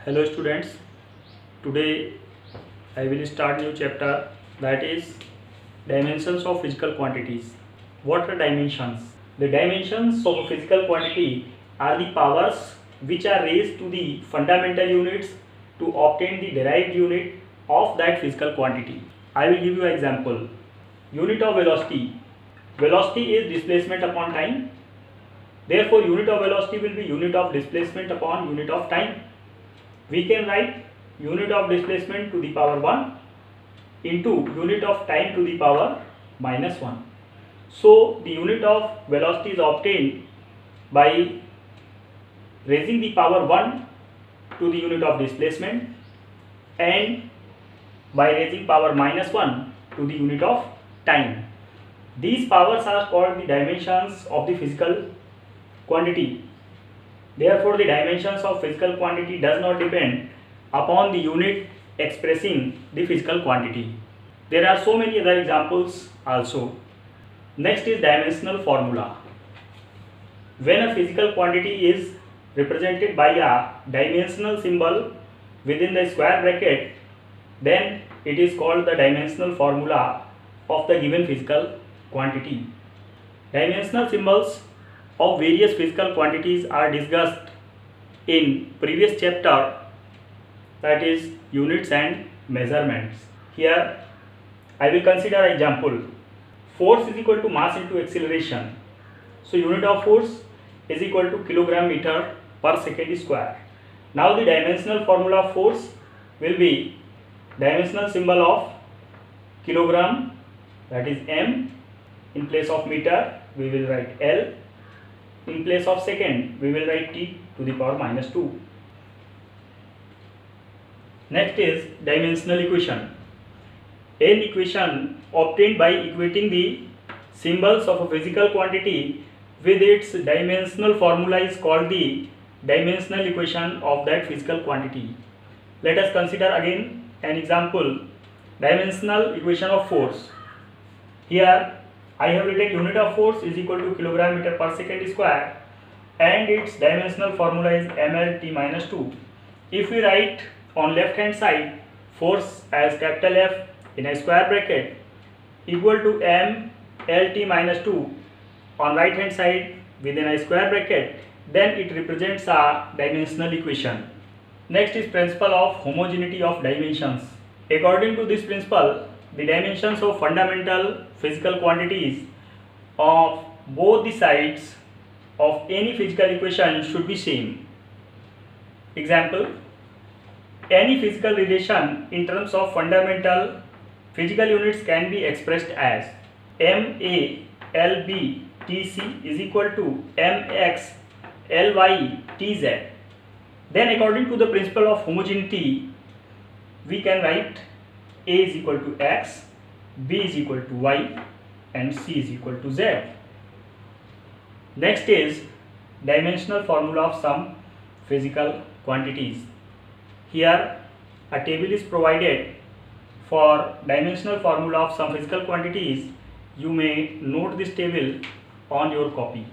Hello students, today I will start new chapter, that is dimensions of physical quantities. What are dimensions? The dimensions of a physical quantity are the powers which are raised to the fundamental units to obtain the derived unit of that physical quantity. I will give you an example. Unit of velocity. Velocity is displacement upon time. Therefore, unit of velocity will be unit of displacement upon unit of time. We can write unit of displacement to the power 1 into unit of time to the power minus 1. So, the unit of velocity is obtained by raising the power 1 to the unit of displacement and by raising power minus 1 to the unit of time. These powers are called the dimensions of the physical quantity. Therefore, the dimensions of physical quantity does not depend upon the unit expressing the physical quantity. There are so many other examples also. Next is dimensional formula. When a physical quantity is represented by a dimensional symbol within the square bracket, then it is called the dimensional formula of the given physical quantity. Dimensional symbols of various physical quantities are discussed in previous chapter, that is units and measurements. Here I will consider example. Force is equal to mass into acceleration. So unit of force is equal to kilogram meter per second square. Now the dimensional formula of force will be dimensional symbol of kilogram, that is M. In place of meter we will write L. In place of second we will write T to the power minus 2. Next is dimensional equation. An equation obtained by equating the symbols of a physical quantity with its dimensional formula is called the dimensional equation of that physical quantity. Let us consider again an example. Dimensional equation of force. Here I have written unit of force is equal to kilogram meter per second square and its dimensional formula is mLt minus 2. If we write on left hand side force as capital F in a square bracket equal to mLt minus 2 on right hand side within a square bracket, then it represents a dimensional equation. Next is principle of homogeneity of dimensions. According to this principle, the dimensions of fundamental physical quantities of both the sides of any physical equation should be same. Example, any physical relation in terms of fundamental physical units can be expressed as MA LB TC is equal to MX LY TZ. Then according to the principle of homogeneity, we can write A is equal to X, B is equal to Y and C is equal to Z. Next is dimensional formula of some physical quantities. Here a table is provided for dimensional formula of some physical quantities. You may note this table on your copy.